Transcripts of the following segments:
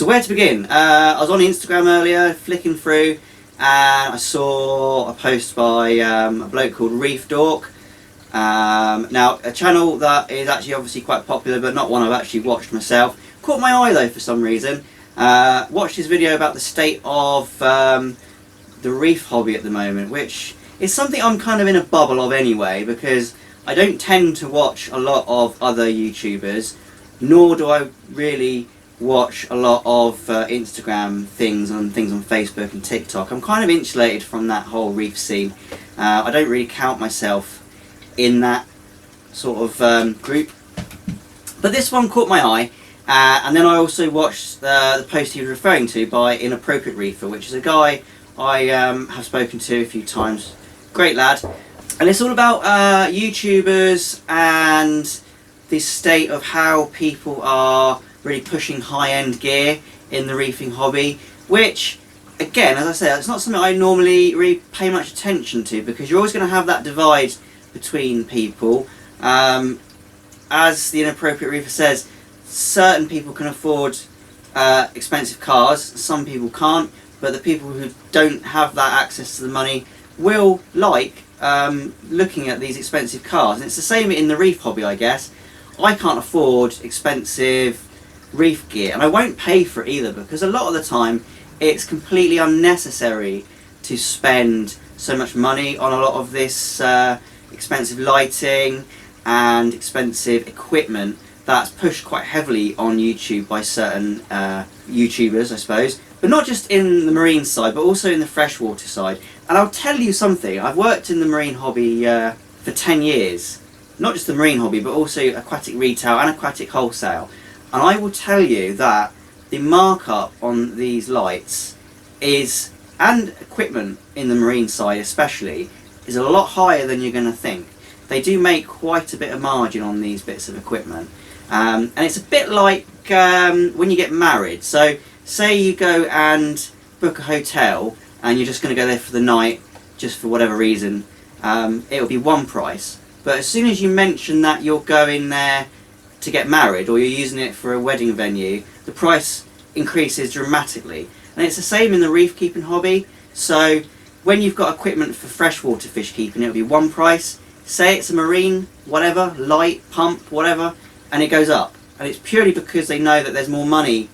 So where to begin? I was on Instagram earlier, flicking through, and I saw a post by a bloke called Reef. Now, a channel that is actually obviously quite popular, but not one I've actually watched myself. Caught my eye though for some reason. Watched his video about the state of the reef hobby at the moment, which is something I'm kind of in a bubble of anyway, because I don't tend to watch a lot of other YouTubers, nor do I really watch a lot of Instagram things and things on Facebook and TikTok. I'm kind of insulated from that whole reef scene. I don't really count myself in that sort of group. But this one caught my eye, and then I also watched the post he was referring to by Inappropriate Reefer, which is a guy I have spoken to a few times. Great lad. And it's all about YouTubers and the state of how people are really pushing high-end gear in the reefing hobby, which, again, as I said, it's not something I normally really pay much attention to, because you're always going to have that divide between people. As the Inappropriate Reefer says, certain people can afford expensive cars, some people can't, but the people who don't have that access to the money will like looking at these expensive cars. And it's the same in the reef hobby, I guess. I can't afford expensive reef gear, and I won't pay for it either, because a lot of the time it's completely unnecessary to spend so much money on a lot of this expensive lighting and expensive equipment that's pushed quite heavily on YouTube by certain YouTubers, I suppose, but not just in the marine side, but also in the freshwater side. And I'll tell you something, I've worked in the marine hobby for 10 years, not just the marine hobby, but also aquatic retail and aquatic wholesale. And I will tell you that the markup on these lights is, and equipment in the marine side especially, is a lot higher than you're going to think. They do make quite a bit of margin on these bits of equipment. And it's a bit like when you get married. So say you go and book a hotel and you're just going to go there for the night, just for whatever reason, it'll be one price. But as soon as you mention that you're going there to get married, or you're using it for a wedding venue, the price increases dramatically. And it's the same in the reef keeping hobby. So when you've got equipment for freshwater fish keeping, it'll be one price. Say it's a marine, whatever, light, pump, whatever, and it goes up. And it's purely because they know that there's more money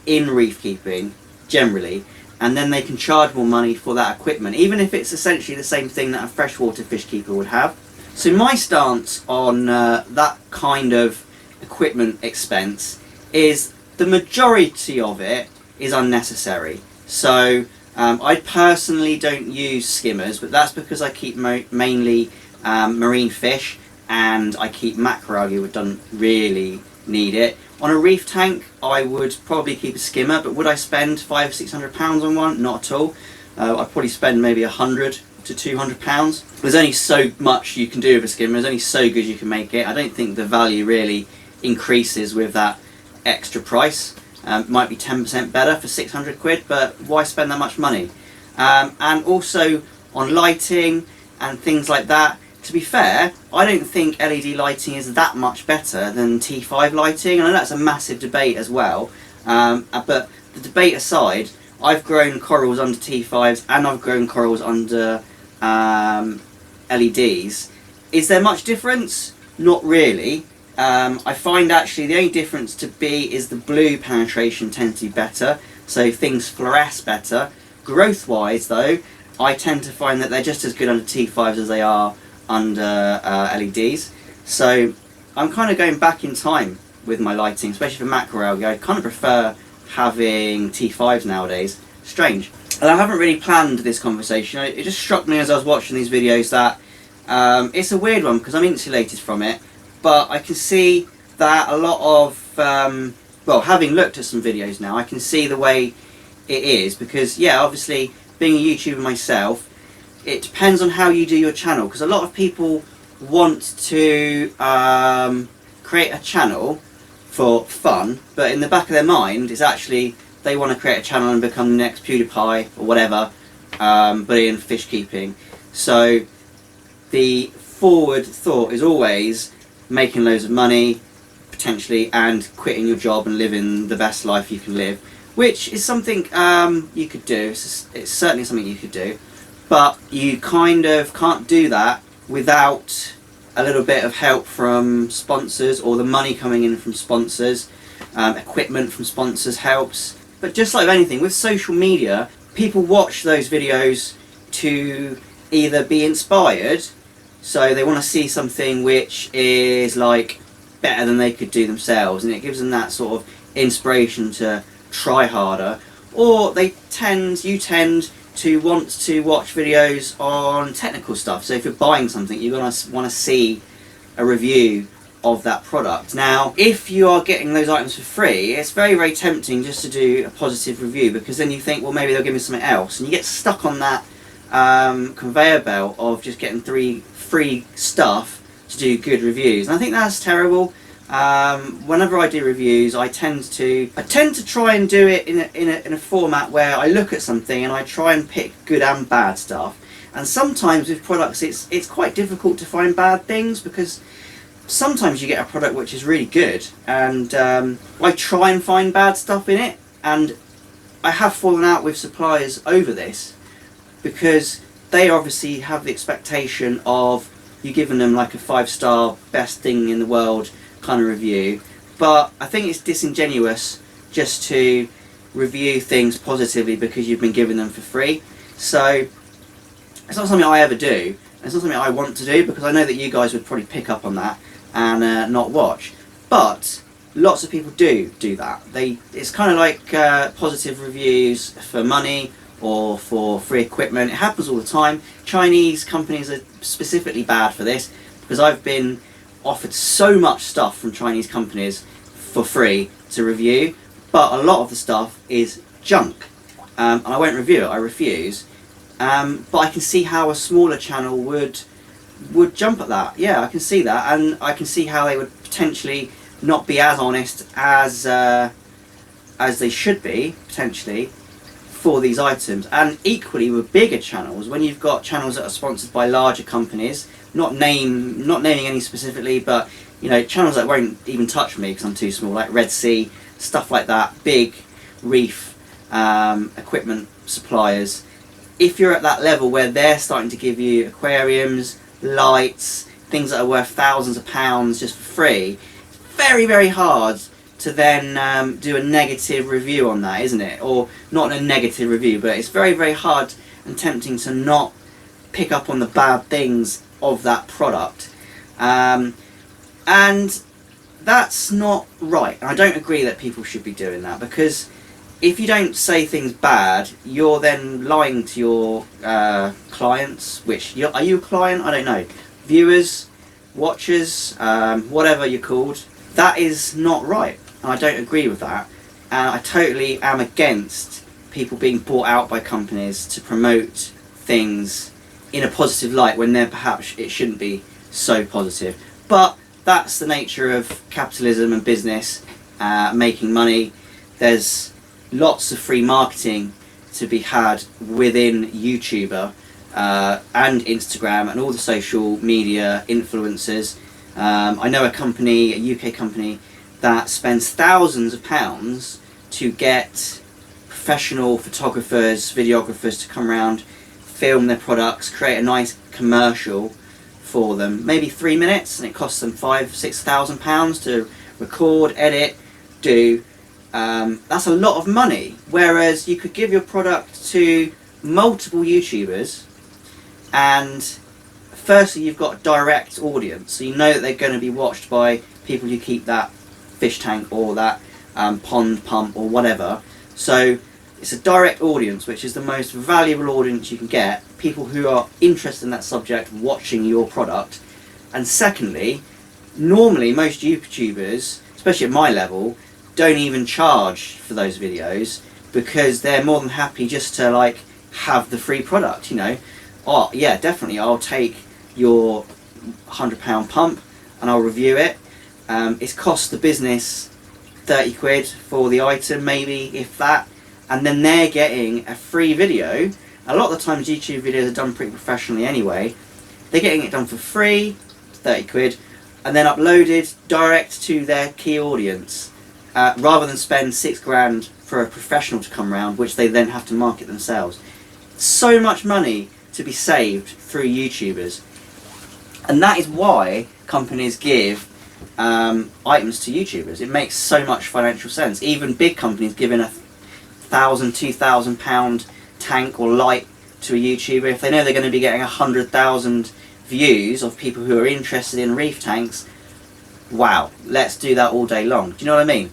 in reef keeping, generally, and then they can charge more money for that equipment, even if it's essentially the same thing that a freshwater fish keeper would have. So my stance on that kind of equipment expense is the majority of it is unnecessary. So I personally don't use skimmers, but that's because I keep mainly marine fish, and I keep macroalgae, which doesn't really need it. On a reef tank I would probably keep a skimmer, but would I spend £500 or £600 on one? Not at all. I'd probably spend maybe £100 to £200. There's only so much you can do with a skimmer, there's only so good you can make it. I don't think the value really increases with that extra price. Might be 10% better for 600 quid, but why spend that much money? And also on lighting and things like that, to be fair, I don't think LED lighting is that much better than T5 lighting. I know that's a massive debate as well, but the debate aside, I've grown corals under T5s and I've grown corals under LEDs. Is there much difference? Not really. I find actually the only difference to be is the blue penetration tends to be better, so things fluoresce better. Growth wise though, I tend to find that they're just as good under T5s as they are under LEDs. So I'm kind of going back in time with my lighting, especially for macroalgae. I kind of prefer having T5s nowadays. Strange. And I haven't really planned this conversation. It just struck me as I was watching these videos that it's a weird one because I'm insulated from it, but I can see that a lot of, well, having looked at some videos now, I can see the way it is, because yeah, obviously being a YouTuber myself, it depends on how you do your channel, because a lot of people want to create a channel for fun, but in the back of their mind is actually they want to create a channel and become the next PewDiePie or whatever, but in fish keeping. So the forward thought is always making loads of money potentially and quitting your job and living the best life you can live. which is something you could do. It's certainly something you could do, but you kind of can't do that without a little bit of help from sponsors, or the money coming in from sponsors. Equipment from sponsors helps. But just like anything, with social media, people watch those videos to either be inspired, so they want to see something which is like better than they could do themselves, and it gives them that sort of inspiration to try harder, or you tend to want to watch videos on technical stuff. So if you're buying something, you're going to want to see a review of that product. Now, if you are getting those items for free, it's very, very tempting just to do a positive review, because then you think, well, maybe they'll give me something else, and you get stuck on that conveyor belt of just getting free stuff to do good reviews. And I think that's terrible. Whenever I do reviews, I tend to try and do it in a format where I look at something and I try and pick good and bad stuff. And sometimes with products, it's quite difficult to find bad things, because sometimes you get a product which is really good, and I try and find bad stuff in it, and I have fallen out with suppliers over this, because they obviously have the expectation of you giving them like a 5-star best thing in the world kind of review. But I think it's disingenuous just to review things positively because you've been giving them for free. So it's not something I ever do, and it's not something I want to do, because I know that you guys would probably pick up on that and not watch. But lots of people do that. It's kind of like positive reviews for money or for free equipment. It happens all the time. Chinese companies are specifically bad for this, because I've been offered so much stuff from Chinese companies for free to review, but a lot of the stuff is junk, and I won't review it. I refuse. But I can see how a smaller channel would jump at that. Yeah, I can see that, and I can see how they would potentially not be as honest as they should be potentially for these items. And equally with bigger channels, when you've got channels that are sponsored by larger companies, not naming any specifically, but you know, channels that won't even touch me because I'm too small, like Red Sea, stuff like that, big Reef equipment suppliers. If you're at that level where they're starting to give you aquariums, lights, things that are worth thousands of pounds just for free, it's very, very hard to then do a negative review on that, isn't it? Or not a negative review, but it's very, very hard and tempting to not pick up on the bad things of that product. And that's not right. And I don't agree that people should be doing that, because if you don't say things bad, you're then lying to your clients, are you a client? I don't know. Viewers, watchers, whatever you're called. That is not right, and I don't agree with that. And I totally am against people being bought out by companies to promote things in a positive light when perhaps it shouldn't be so positive. But that's the nature of capitalism and business, making money. There's lots of free marketing to be had within YouTuber and Instagram and all the social media influencers. I know a company, a UK company, that spends thousands of pounds to get professional photographers, videographers to come around, film their products, create a nice commercial for them, maybe 3 minutes, and it costs them £5,000-6,000 to record, edit, do. That's a lot of money, whereas you could give your product to multiple YouTubers, and firstly you've got a direct audience, so you know that they're going to be watched by people who keep that fish tank or that pond pump or whatever. So it's a direct audience, which is the most valuable audience you can get, people who are interested in that subject watching your product. And secondly, normally most YouTubers, especially at my level, don't even charge for those videos, because they're more than happy just to like have the free product, you know. Oh yeah, definitely, I'll take your £100 pump and I'll review it. It's cost the business 30 quid for the item, maybe, if that, and then they're getting a free video. A lot of the times YouTube videos are done pretty professionally anyway. They're getting it done for free, 30 quid, and then uploaded direct to their key audience. rather than spend £6 for a professional to come around, which they then have to market themselves. So much money to be saved through YouTubers, and that is why companies give items to YouTubers. It makes so much financial sense. Even big companies giving £1,000, £2,000 tank or light to a YouTuber, if they know they're going to be getting 100,000 views of people who are interested in reef tanks, wow, let's do that all day long. Do you know what I mean?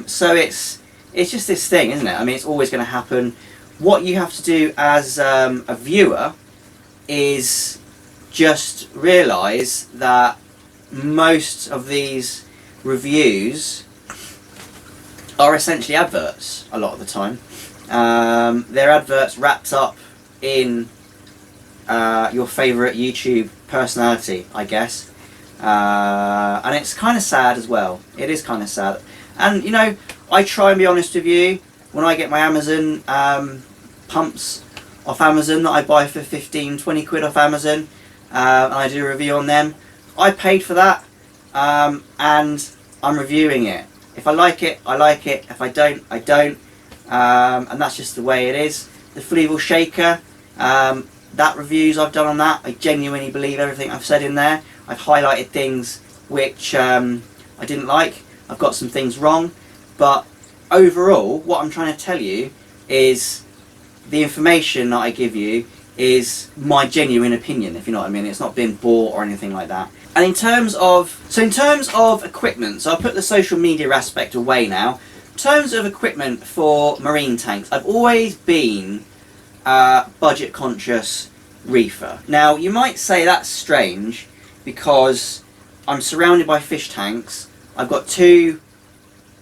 So it's just this thing, isn't it? I mean, it's always going to happen. What you have to do as a viewer is just realise that most of these reviews are essentially adverts a lot of the time. They're adverts wrapped up in your favourite YouTube personality, I guess. And it's kind of sad as well. It is kind of sad. And you know, I try and be honest with you. When I get my Amazon pumps off Amazon that I buy for 15-20 quid off Amazon, and I do a review on them, I paid for that, and I'm reviewing it. If I like it, I like it. If I don't, I don't. And that's just the way it is. The Fleevel Shaker, that reviews I've done on that, I genuinely believe everything I've said in there. I've highlighted things which I didn't like. I've got some things wrong, but overall, what I'm trying to tell you is the information that I give you is my genuine opinion, if you know what I mean. It's not been bought or anything like that. And in terms of equipment, so I'll put the social media aspect away now. In terms of equipment for marine tanks, I've always been a budget conscious reefer. Now you might say that's strange because I'm surrounded by fish tanks. I've got 2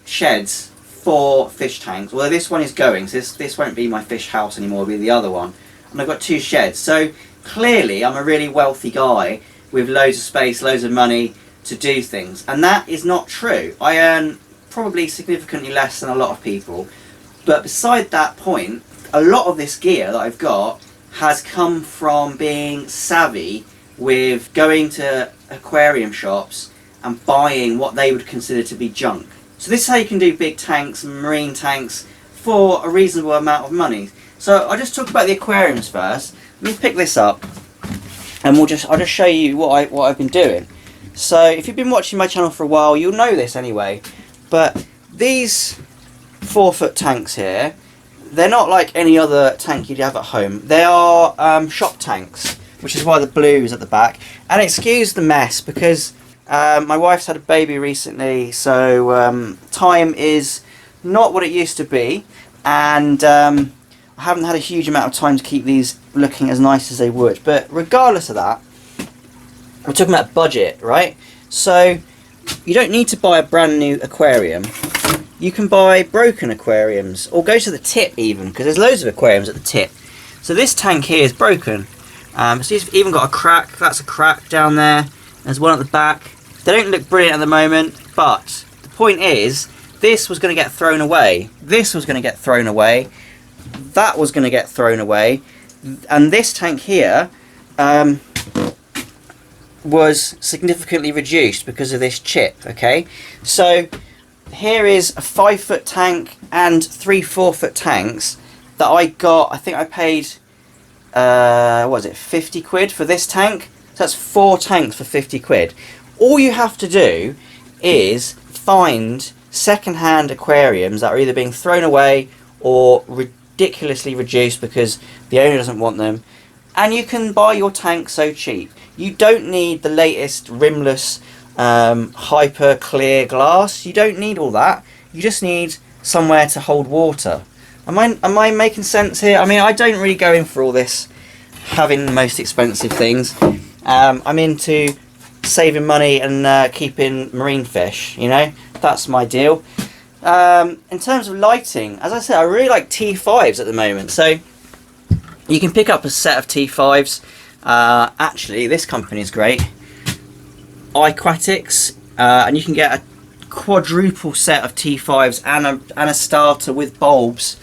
sheds for fish tanks, although this one is going, so this won't be my fish house anymore, it'll be the other one. And I've got 2 sheds, so clearly I'm a really wealthy guy with loads of space, loads of money to do things, and that is not true. I earn probably significantly less than a lot of people, but beside that point, a lot of this gear that I've got has come from being savvy with going to aquarium shops and buying what they would consider to be junk. So this is how you can do big tanks and marine tanks for a reasonable amount of money. So I'll just talk about the aquariums first. Let me pick this up and I'll just show you what I've been doing. So if you've been watching my channel for a while, you'll know this anyway, but these 4-foot tanks here, they're not like any other tank you'd have at home. They are shop tanks, which is why the blue is at the back. And excuse the mess because my wife's had a baby recently, so time is not what it used to be, and I haven't had a huge amount of time to keep these looking as nice as they would. But regardless of that, we're talking about budget, right? So you don't need to buy a brand new aquarium. You can buy broken aquariums, or go to the tip even, because there's loads of aquariums at the tip. So this tank here is broken. So it's even got a crack. That's a crack down there. There's one at the back. They don't look brilliant at the moment, but the point is, this was going to get thrown away. This was going to get thrown away. That was going to get thrown away. And this tank here was significantly reduced because of this chip, okay? So here is a 5-foot tank and 3 4-foot tanks that I got. I think I paid, what was it, 50 quid for this tank? So that's 4 tanks for 50 quid. All you have to do is find second-hand aquariums that are either being thrown away or ridiculously reduced because the owner doesn't want them, and you can buy your tank so cheap. You don't need the latest rimless hyper clear glass. You don't need all that. You just need somewhere to hold water. Am I making sense here? I mean, I don't really go in for all this having the most expensive things. I'm into saving money and keeping marine fish, you know, that's my deal. In terms of lighting, as I said, I really like T5s at the moment, so you can pick up a set of T5s. Actually, this company is great, Aquatics, and you can get a quadruple set of T5s and a starter with bulbs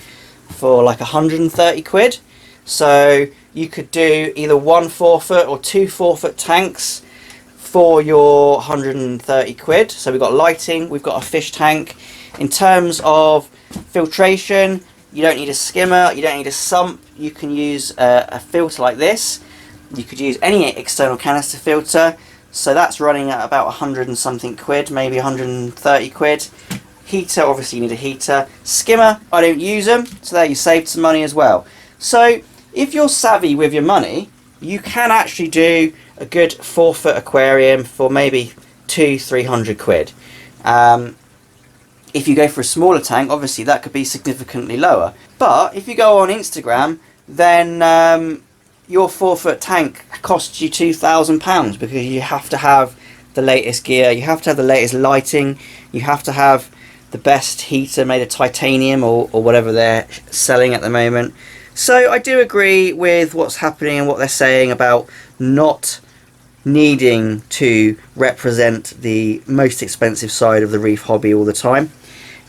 for like 130 quid. So you could do either 1 4-foot or 2 4-foot tanks for your 130 quid. So we've got lighting, we've got a fish tank. In terms of filtration, you don't need a skimmer, you don't need a sump. You can use a filter like this. You could use any external canister filter. So that's running at about 100 and something quid, maybe 130 quid. Heater, obviously you need a heater. Skimmer, I don't use them, so there you saved some money as well. So if you're savvy with your money, you can actually do a good 4-foot aquarium for maybe 200-300 quid. If you go for a smaller tank, obviously that could be significantly lower. But if you go on Instagram, then your 4-foot tank costs you £2,000 because you have to have the latest gear, you have to have the latest lighting, you have to have the best heater made of titanium or whatever they're selling at the moment. So I do agree with what's happening and what they're saying about not needing to represent the most expensive side of the reef hobby all the time.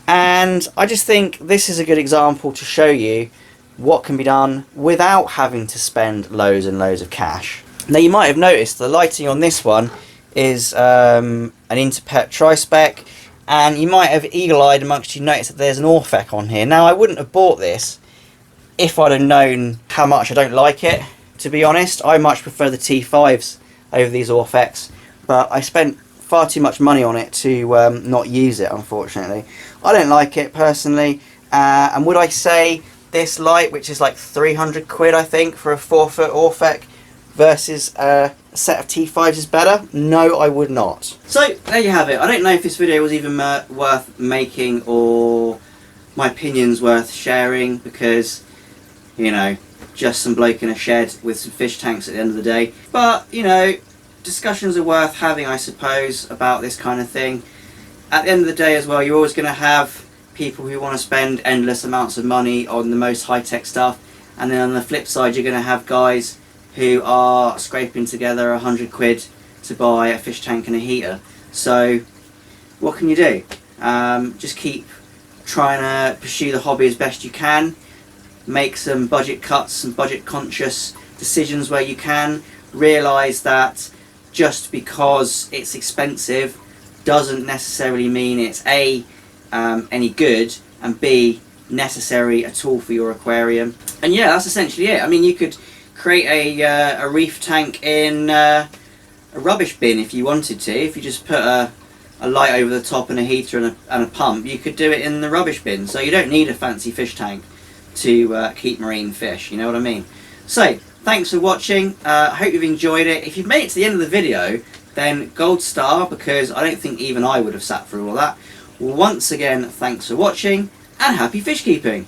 And I just think this is a good example to show you what can be done without having to spend loads and loads of cash. Now you might have noticed the lighting on this one is an Interpet Tri-Spec, and you might have eagle-eyed amongst you noticed that there's an Orfec on here. Now I wouldn't have bought this if I'd have known how much I don't like it, to be honest. I much prefer the T5s over these Orfecs, but I spent far too much money on it to not use it, unfortunately. I don't like it personally, and would I say this light, which is like 300 quid I think for a 4-foot Orfec versus a set of T5s is better? No, I would not. So there you have it. I don't know if this video was even worth making or my opinions worth sharing, because, you know, just some bloke in a shed with some fish tanks at the end of the day. But, you know, discussions are worth having, I suppose, about this kind of thing. At the end of the day as well, you're always going to have people who want to spend endless amounts of money on the most high-tech stuff, and then on the flip side you're going to have guys who are scraping together 100 quid to buy a fish tank and a heater. So what can you do? Just keep trying to pursue the hobby as best you can, make some budget cuts, some budget conscious decisions where you can. Realise that just because it's expensive doesn't necessarily mean it's A, any good, and B, necessary at all for your aquarium. And yeah, that's essentially it. I mean, you could create a reef tank in a rubbish bin if you wanted to. If you just put a light over the top and a heater and a pump, you could do it in the rubbish bin. So you don't need a fancy fish tank to keep marine fish, you know what I mean? So thanks for watching. I hope you've enjoyed it. If you've made it to the end of the video, then gold star, because I don't think even I would have sat through all that. Once again, thanks for watching, and happy fish keeping!